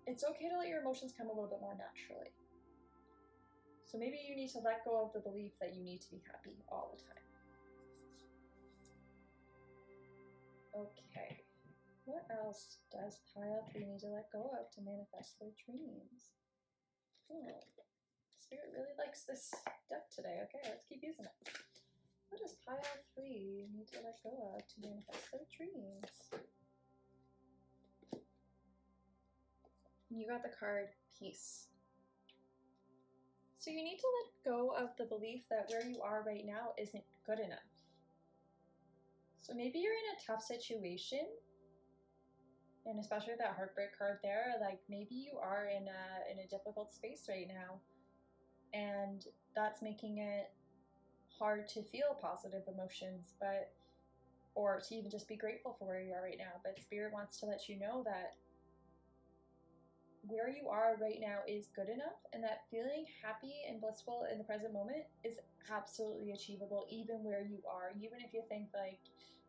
it's okay to let your emotions come a little bit more naturally. So maybe you need to let go of the belief that you need to be happy all the time. Okay, what else does pile 3 need to let go of to manifest their dreams? Oh, Spirit really likes this deck today. Okay, let's keep using it. What does pile 3 need to let go of to manifest their dreams? You got the card Peace. So you need to let go of the belief that where you are right now isn't good enough. So maybe you're in a tough situation, and especially with that heartbreak card there, like maybe you are in a difficult space right now, and that's making it hard to feel positive emotions, but or to even just be grateful for where you are right now. But Spirit wants to let you know that where you are right now is good enough, and that feeling happy and blissful in the present moment is absolutely achievable, even where you are. Even if you think like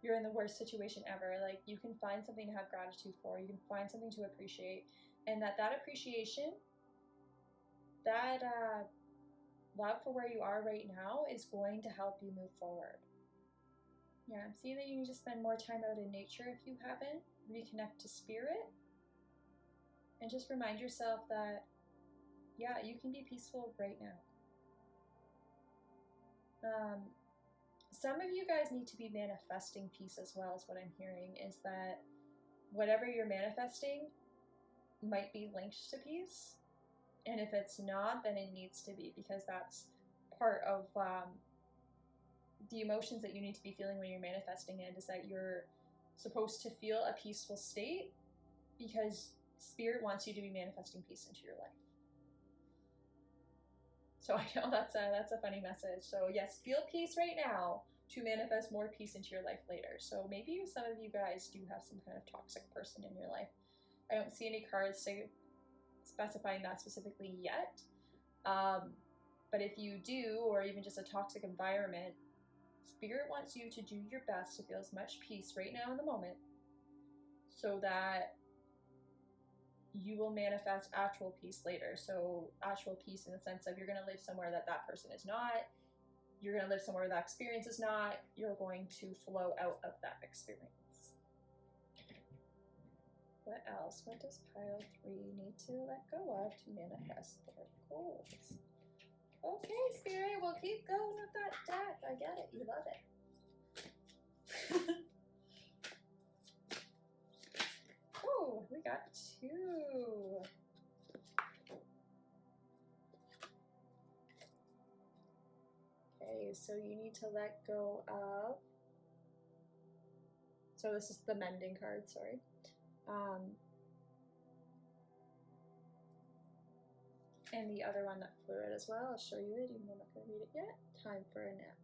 you're in the worst situation ever, like you can find something to have gratitude for, you can find something to appreciate, and that appreciation, that love for where you are right now is going to help you move forward. Yeah, I'm seeing that you need to spend more time out in nature if you haven't. Reconnect to spirit. And just remind yourself that, yeah, you can be peaceful right now. Some of you guys need to be manifesting peace as well, is what I'm hearing, is that whatever you're manifesting might be linked to peace. And if it's not, then it needs to be, because that's part of the emotions that you need to be feeling when you're manifesting it, is that you're supposed to feel a peaceful state because Spirit wants you to be manifesting peace into your life. So I know that's a funny message. So yes, feel peace right now to manifest more peace into your life later. So maybe some of you guys do have some kind of toxic person in your life. I don't see any cards specifying that specifically yet. But if you do, or even just a toxic environment, Spirit wants you to do your best to feel as much peace right now in the moment, so that you will manifest actual peace later. So actual peace in the sense of you're going to live somewhere that person is not. You're going to live somewhere that experience is not. You're going to flow out of that experience. What else? What does pile 3 need to let go of to manifest their goals? Okay, Spirit, we'll keep going with that deck. I get it. You love it. Oh, we got 2. Okay, so you need to let go of... So this is the mending card, sorry. And the other one that flew it as well. I'll show you it, even though I'm not going to read it yet. Time for a nap.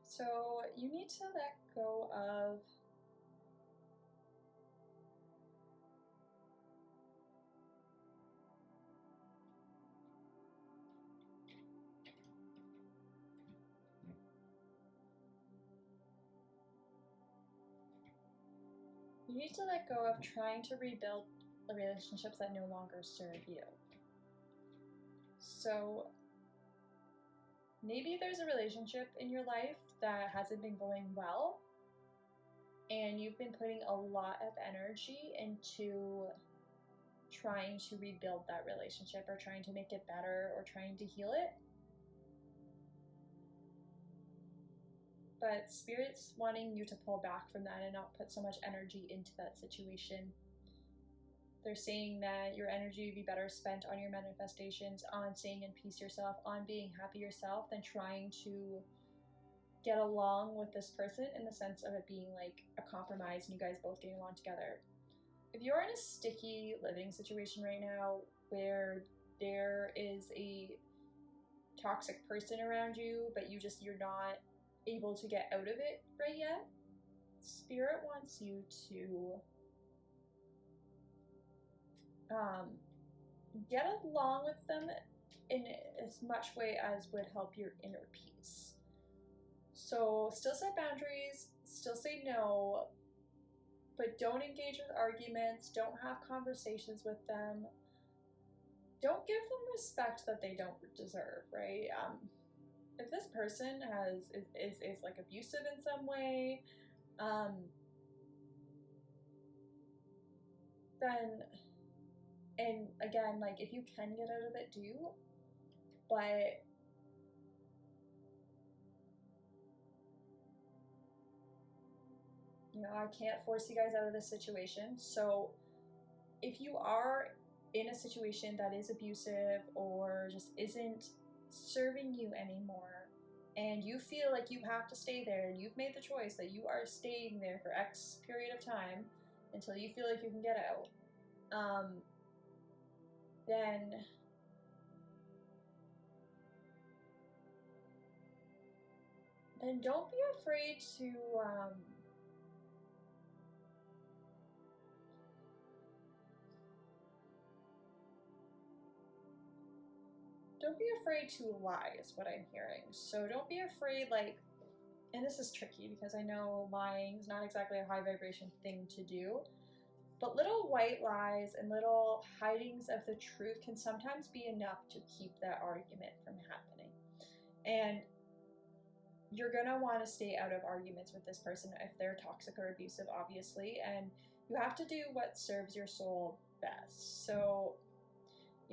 So you need to let go of trying to rebuild the relationships that no longer serve you. So maybe there's a relationship in your life that hasn't been going well, and you've been putting a lot of energy into trying to rebuild that relationship, or trying to make it better, or trying to heal it. But Spirit's wanting you to pull back from that and not put so much energy into that situation. They're saying that your energy would be better spent on your manifestations, on staying in peace yourself, on being happy yourself, than trying to get along with this person in the sense of it being like a compromise and you guys both getting along together. If you're in a sticky living situation right now where there is a toxic person around you, but you're not able to get out of it right yet, Spirit wants you to get along with them in as much way as would help your inner peace. So still set boundaries, still say no, but don't engage with arguments, don't have conversations with them, don't give them respect that they don't deserve, right? If this person is like abusive in some way, then, and again, like if you can get out of it, do, but I can't force you guys out of this situation. So if you are in a situation that is abusive or just isn't serving you anymore, and you feel like you have to stay there, and you've made the choice that you are staying there for X period of time until you feel like you can get out, then don't be afraid to don't be afraid to lie, is what I'm hearing. So don't be afraid, like, and this is tricky because I know lying is not exactly a high vibration thing to do, but little white lies and little hidings of the truth can sometimes be enough to keep that argument from happening. And you're gonna want to stay out of arguments with this person if they're toxic or abusive, obviously, and you have to do what serves your soul best. So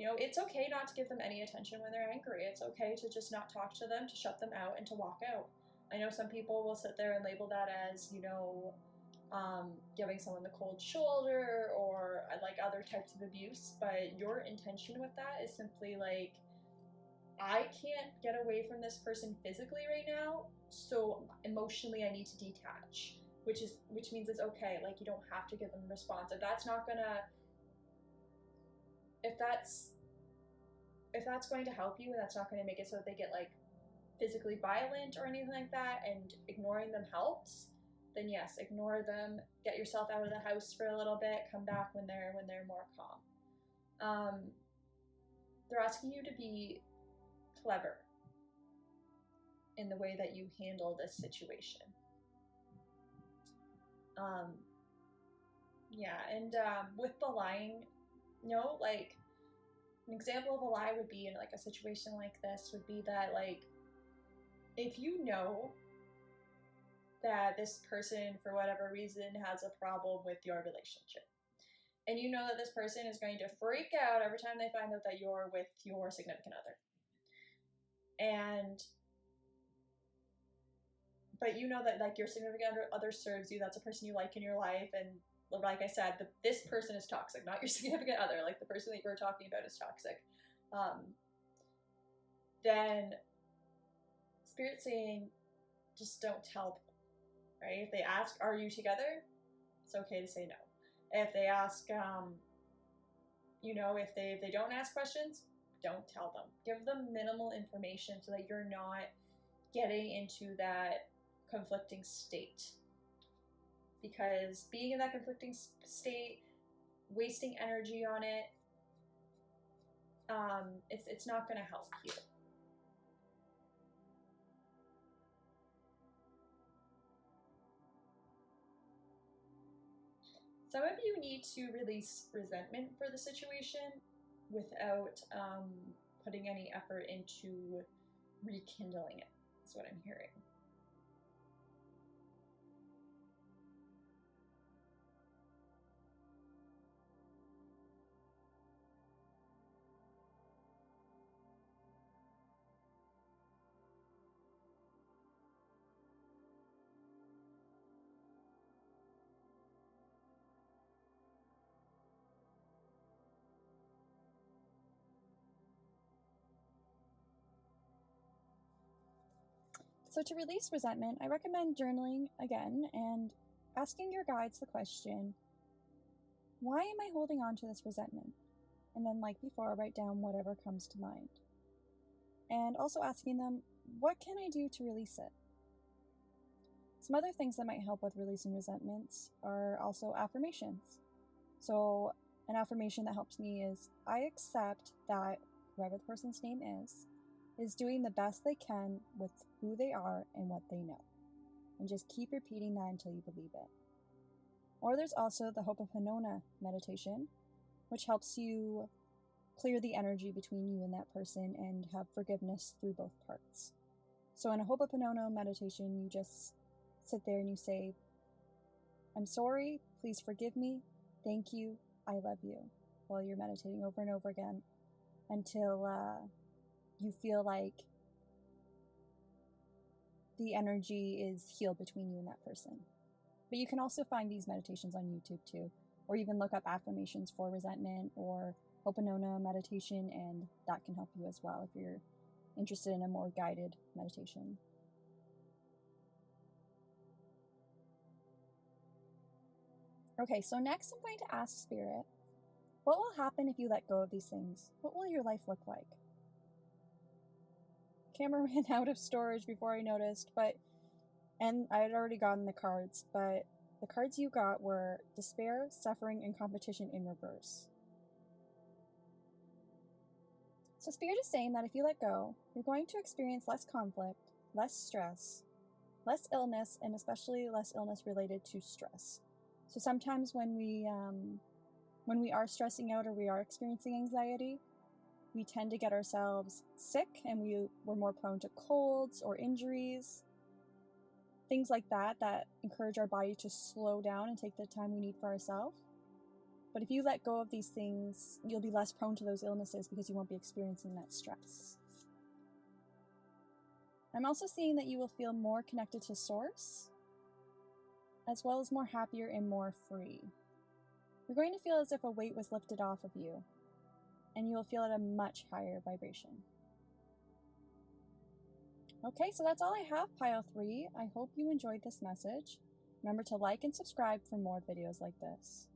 it's okay not to give them any attention when they're angry. It's okay to just not talk to them, to shut them out, and to walk out. I know some people will sit there and label that as, giving someone the cold shoulder or like other types of abuse, but your intention with that is simply like, I can't get away from this person physically right now, so emotionally I need to detach, which means it's okay. Like, you don't have to give them a response. If that's going to help you and that's not going to make it so that they get like physically violent or anything like that, and ignoring them helps, then yes, ignore them, get yourself out of the house for a little bit, come back when they're more calm. They're asking you to be clever in the way that you handle this situation. With the lying, like, an example of a lie would be in like a situation like this would be that, like, if you know that this person for whatever reason has a problem with your relationship, and you know that this person is going to freak out every time they find out that you're with your significant other, but you know that like your significant other serves you, that's a person you like in your life, and like I said, this person is toxic, not your significant other, like the person that you're talking about is toxic, then Spirit's saying, just don't tell them, right? If they ask, are you together? It's okay to say no. If they ask, if they don't ask questions, don't tell them. Give them minimal information so that you're not getting into that conflicting state. Because being in that conflicting state, wasting energy on it, it's not going to help you. Some of you need to release resentment for the situation without putting any effort into rekindling it, is what I'm hearing. So to release resentment, I recommend journaling again and asking your guides the question, why am I holding on to this resentment? And then, like before, write down whatever comes to mind. And also asking them, what can I do to release it? Some other things that might help with releasing resentments are also affirmations. So an affirmation that helps me is, I accept that whoever the person's name is doing the best they can with who they are and what they know. And just keep repeating that until you believe it. Or there's also the Ho'oponopono meditation, which helps you clear the energy between you and that person and have forgiveness through both parts. So in a Ho'oponopono meditation, you just sit there and you say, I'm sorry, please forgive me, thank you, I love you, while you're meditating over and over again until you feel like the energy is healed between you and that person. But you can also find these meditations on YouTube too, or even look up affirmations for resentment or Ho'oponopono meditation, and that can help you as well if you're interested in a more guided meditation. Okay, so next I'm going to ask Spirit, what will happen if you let go of these things? What will your life look like? Camera ran out of storage before I noticed, and I had already gotten the cards, but the cards you got were despair, suffering, and competition in reverse. So Spirit is saying that if you let go, you're going to experience less conflict, less stress, less illness, and especially less illness related to stress. So sometimes when we are stressing out or we are experiencing anxiety, we tend to get ourselves sick, and we're more prone to colds or injuries, things like that encourage our body to slow down and take the time we need for ourselves. But if you let go of these things, you'll be less prone to those illnesses because you won't be experiencing that stress. I'm also seeing that you will feel more connected to Source, as well as more happier and more free. You're going to feel as if a weight was lifted off of you, and you will feel at a much higher vibration. Okay, so that's all I have, Pile 3. I hope you enjoyed this message. Remember to like and subscribe for more videos like this.